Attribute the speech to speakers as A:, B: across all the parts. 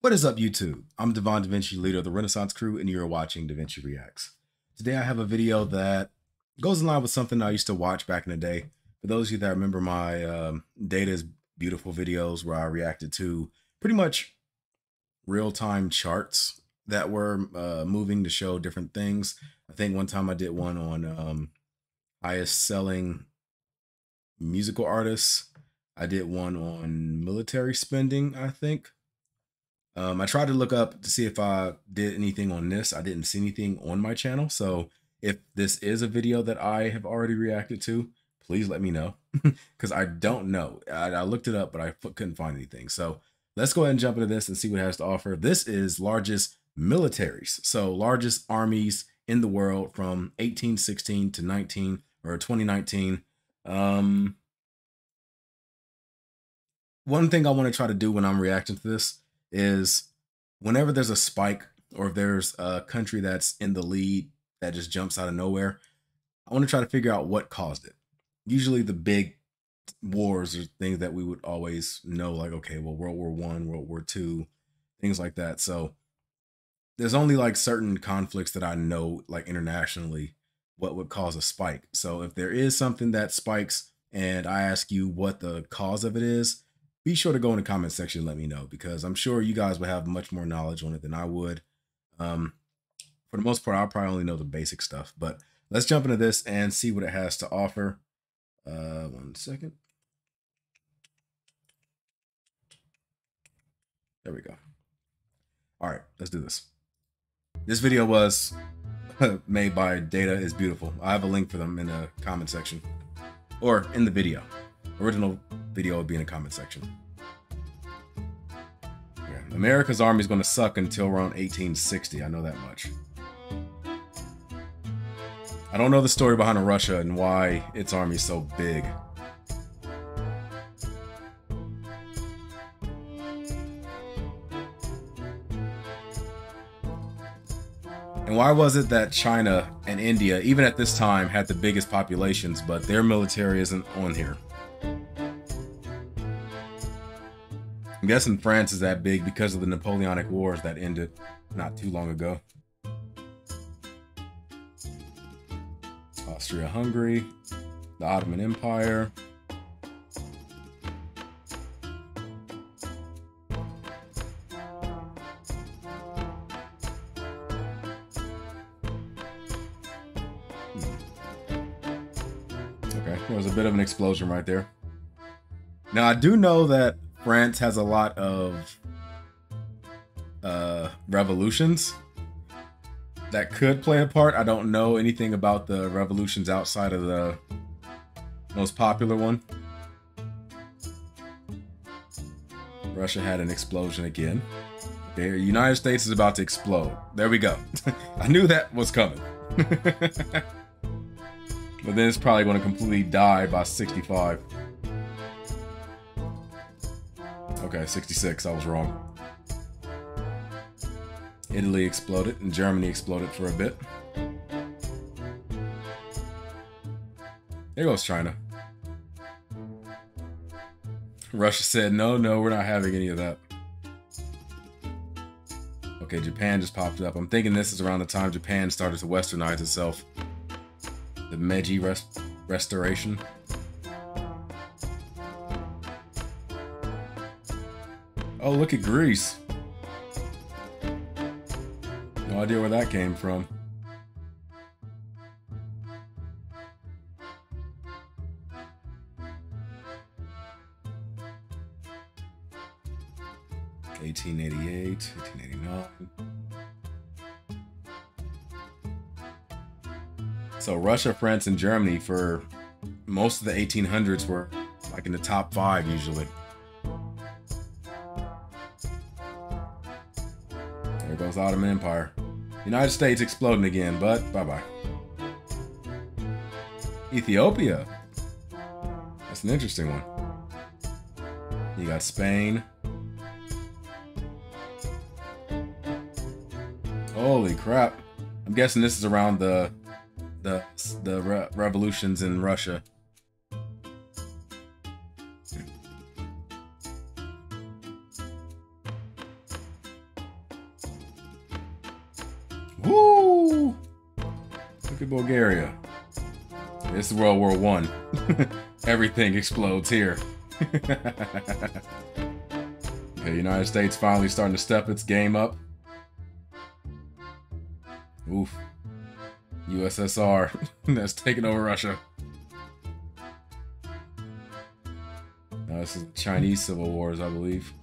A: What is up, YouTube? I'm Devon DaVinci, leader of the Renaissance crew, and you're watching DaVinci Reacts. Today I have a video that goes in line with something I used to watch back in the day. For those of you that remember my Data is Beautiful videos where I reacted to pretty much real-time charts that were moving to show different things. I think one time I did one on highest selling musical artists. I did one on military spending, I think. I tried to look up to see if I did anything on this. I didn't see anything on my channel. So if this is a video that I have already reacted to, please let me know because I don't know. I looked it up, but I couldn't find anything. So let's go ahead and jump into this and see what it has to offer. This is largest militaries. So largest armies in the world from 1816 to 2019. One thing I want to try to do when I'm reacting to this is whenever there's a spike or if there's a country that's in the lead that just jumps out of nowhere, I want to try to figure out what caused it. Usually the big wars are things that we would always know, like, okay, well, World War I, World War II, things like that. So there's only like certain conflicts that I know, like internationally, what would cause a spike. So if there is something that spikes and I ask you what the cause of it is, be sure to go in the comment section and let me know, because I'm sure you guys would have much more knowledge on it than I would. For the most part, I'll probably only know the basic stuff, but let's jump into this and see what it has to offer. 1 second. There we go. All right, let's do this. This video was made by Data is Beautiful. I have a link for them in the comment section or in the video. Original video will be in the comment section. Yeah, America's army is going to suck until around 1860. I know that much. I don't know the story behind Russia and why its army is so big. And why was it that China and India, even at this time, had the biggest populations, but their military isn't on here? I'm guessing France is that big because of the Napoleonic Wars that ended not too long ago. Austria-Hungary, the Ottoman Empire. Okay, there was a bit of an explosion right there. Now, I do know that France has a lot of revolutions that could play a part. I don't know anything about the revolutions outside of the most popular one. Russia had an explosion again. The United States is about to explode. There we go. I knew that was coming. But then it's probably going to completely die by 65. Okay, 66, I was wrong. Italy exploded and Germany exploded for a bit. There goes China. Russia said, no, we're not having any of that. Okay, Japan just popped up. I'm thinking this is around the time Japan started to westernize itself. The Meiji Restoration. Oh, look at Greece. No idea where that came from. (1888, 1889). So Russia, France, and Germany for most of the 1800s were like in the top 5 usually. There goes the Ottoman Empire. United States exploding again, but bye-bye. Ethiopia. That's an interesting one. You got Spain. Holy crap. I'm guessing this is around the revolutions in Russia. Woo! Look at Bulgaria. This is World War One. Everything explodes here. Okay, United States finally starting to step its game up. Oof. USSR that's taking over Russia. This is the Chinese Civil Wars, I believe.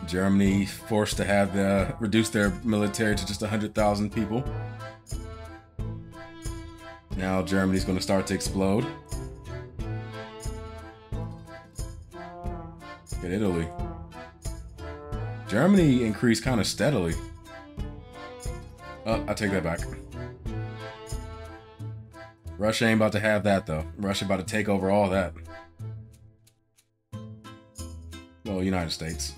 A: Germany forced to have reduce their military to just 100,000 people. Now Germany's going to start to explode. Look at Italy. Germany increased kind of steadily. Oh, I take that back. Russia ain't about to have that, though. Russia about to take over all that. Well, United States.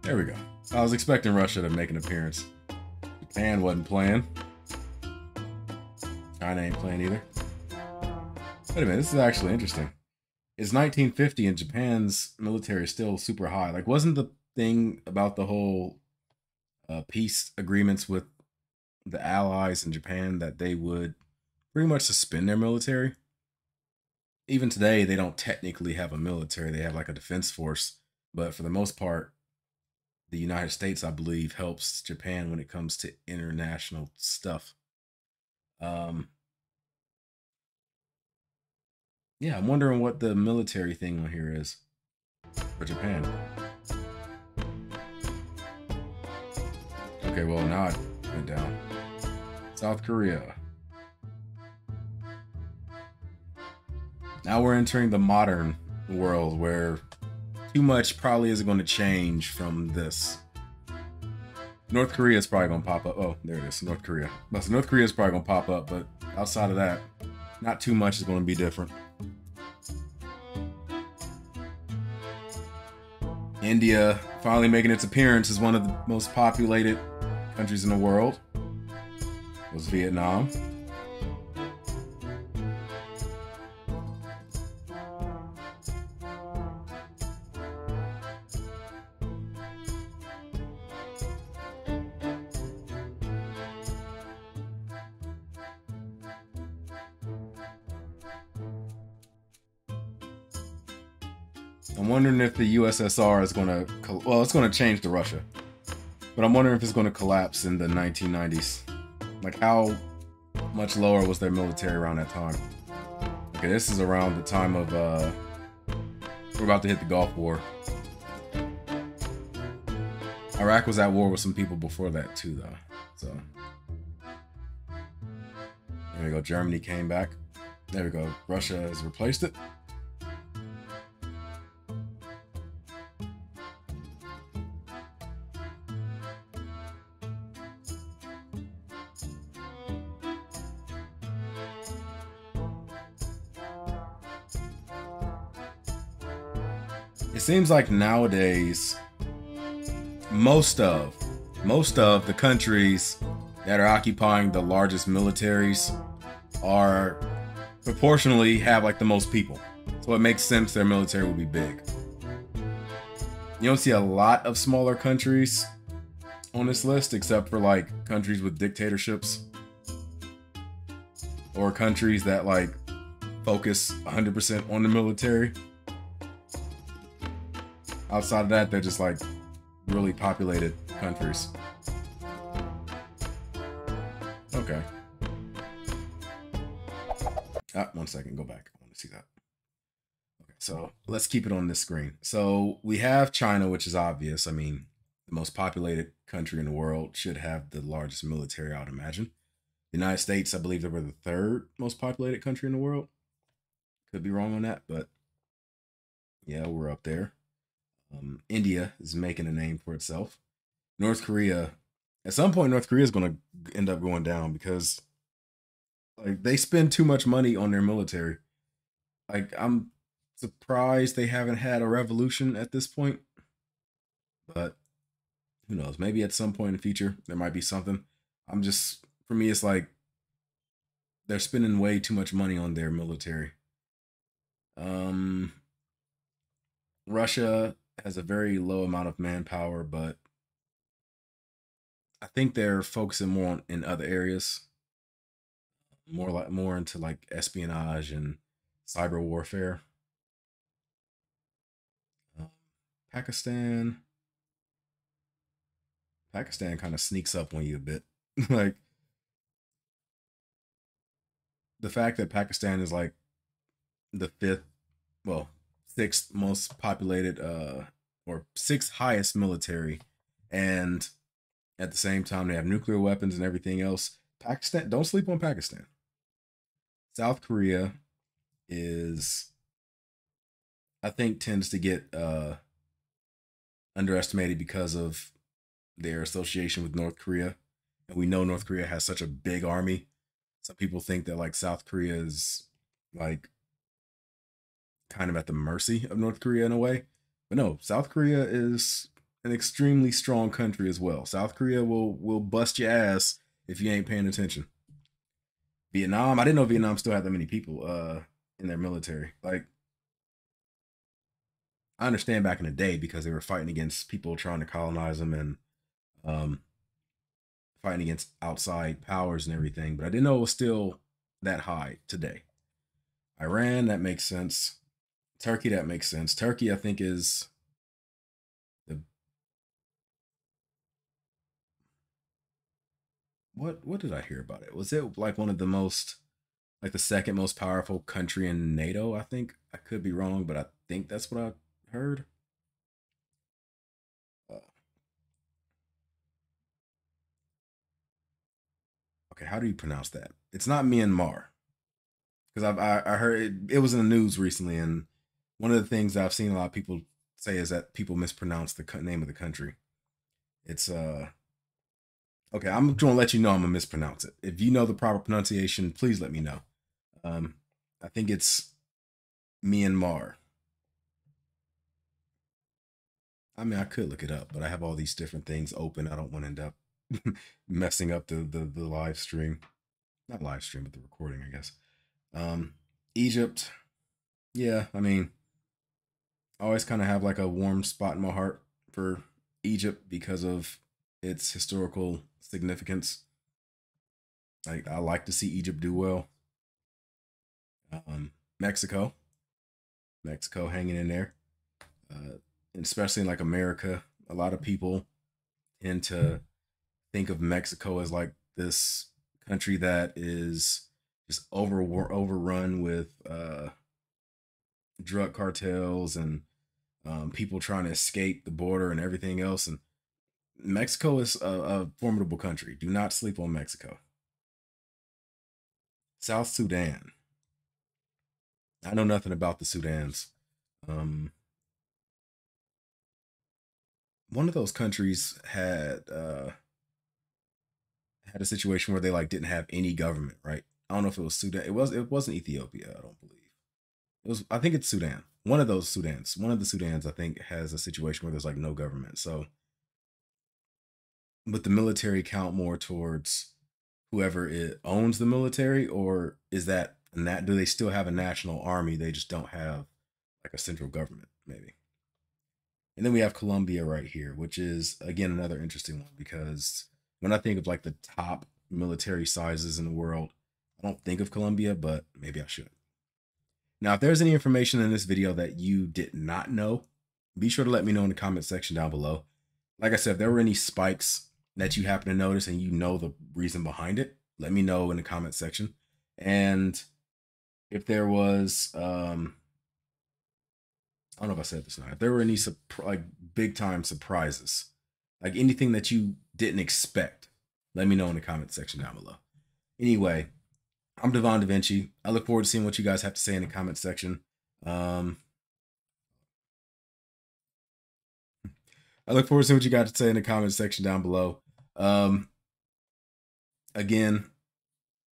A: There we go. I was expecting Russia to make an appearance. Japan wasn't playing. China ain't playing either. Wait a minute, this is actually interesting. It's 1950 and Japan's military is still super high. Like, wasn't the thing about the whole peace agreements with the Allies in Japan that they would pretty much suspend their military? Even today, they don't technically have a military. They have like a defense force. But for the most part, the United States, I believe, helps Japan when it comes to international stuff. Yeah, I'm wondering what the military thing on here is for Japan. Okay, well, now it went down. South Korea. Now we're entering the modern world where too much probably isn't going to change from this. North Korea is probably going to pop up. Oh, there it is, North Korea. So North Korea is probably going to pop up, but outside of that, not too much is going to be different. India finally making its appearance as one of the most populated countries in the world. It was Vietnam. I'm wondering if the USSR is going to, well, it's going to change to Russia. But I'm wondering if it's going to collapse in the 1990s. Like, how much lower was their military around that time? Okay, this is around the time of, we're about to hit the Gulf War. Iraq was at war with some people before that too, though. So, there we go. Germany came back. There we go. Russia has replaced it. It seems like nowadays, most of the countries that are occupying the largest militaries are proportionally have like the most people. So it makes sense their military will be big. You don't see a lot of smaller countries on this list, except for like countries with dictatorships or countries that like focus 100% on the military. Outside of that, they're just like really populated countries. Okay. One second, go back. I want to see that. Okay, so let's keep it on this screen. So we have China, which is obvious. I mean, the most populated country in the world should have the largest military, I would imagine. The United States, I believe they were the third most populated country in the world. Could be wrong on that, but yeah, we're up there. India is making a name for itself. North Korea, at some point, North Korea is going to end up going down because like they spend too much money on their military. Like, I'm surprised they haven't had a revolution at this point, but who knows? Maybe at some point in the future there might be something. For me, it's like they're spending way too much money on their military. Russia has a very low amount of manpower, but I think they're focusing more on in other areas, more into like espionage and cyber warfare. Uh, Pakistan, Pakistan kind of sneaks up on you a bit. Like the fact that Pakistan is like the fifth, well, sixth most populated, or sixth highest military, and at the same time they have nuclear weapons and everything else. Pakistan, don't sleep on Pakistan. South Korea is, I think, tends to get underestimated because of their association with North Korea. And we know North Korea has such a big army. Some people think that like South Korea is like kind of at the mercy of North Korea in a way. But no, South Korea is an extremely strong country as well. South Korea will bust your ass if you ain't paying attention. Vietnam, I didn't know Vietnam still had that many people in their military. Like I understand back in the day because they were fighting against people trying to colonize them and um, fighting against outside powers and everything, but I didn't know it was still that high today. Iran, that makes sense. Turkey, that makes sense. Turkey, I think, is the what did I hear about it? Was it like one of the most like the second most powerful country in NATO? I think I could be wrong, but I think that's what I heard. Uh, okay, how do you pronounce that? It's not Myanmar because I heard it was in the news recently, and one of the things I've seen a lot of people say is that people mispronounce the name of the country. It's okay. I'm going to let you know I'm gonna mispronounce it. If you know the proper pronunciation, please let me know. Um, I think it's Myanmar. I mean, I could look it up, but I have all these different things open. I don't want to end up messing up the live stream, not live stream, but the recording, I guess. Um, Egypt. Yeah, I mean, I always kind of have like a warm spot in my heart for Egypt because of its historical significance. Like I like to see Egypt do well. Mexico, Mexico hanging in there, and especially in like America. A lot of people tend to think of Mexico as like this country that is just overrun with drug cartels and people trying to escape the border and everything else. And Mexico is a formidable country. Do not sleep on Mexico. South Sudan. I know nothing about the Sudans. Um, One of those countries had a situation where they like didn't have any government, right? I don't know if it was Sudan. It wasn't Ethiopia, I don't believe. It was, I think it's Sudan. One of those Sudans. One of the Sudans I think has a situation where there's like no government. So but the military count more towards whoever it owns the military, or is that and that do they still have a national army? They just don't have like a central government, maybe. And then we have Colombia right here, which is again another interesting one because when I think of like the top military sizes in the world, I don't think of Colombia, but maybe I should. Now, if there's any information in this video that you did not know, be sure to let me know in the comment section down below. Like I said, if there were any spikes that you happen to notice and you know the reason behind it, let me know in the comment section. And if there was, I don't know if I said this now, if there were any like big time surprises, like anything that you didn't expect, let me know in the comment section down below. Anyway, I'm Devon DaVinci. I look forward to seeing what you guys have to say in the comment section. Um, I look forward to seeing what you got to say in the comment section down below. Um, Again,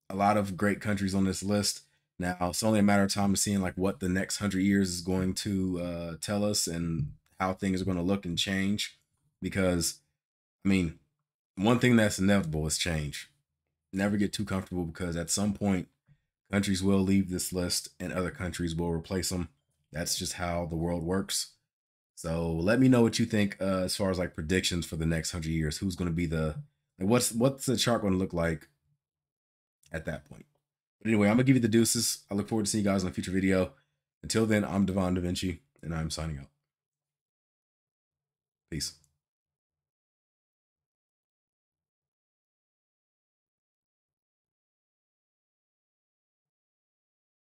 A: a lot of great countries on this list. Now it's only a matter of time of seeing like what the next 100 years is going to tell us and how things are going to look and change. Because I mean, one thing that's inevitable is change. Never get too comfortable because at some point countries will leave this list and other countries will replace them. That's just how the world works. So let me know what you think as far as like predictions for the next 100 years. Who's going to be the like, what's the chart going to look like at that point? But anyway, I'm gonna give you the deuces. I look forward to seeing you guys in a future video. Until then, I'm Devon DaVinci, and I'm signing out. Peace.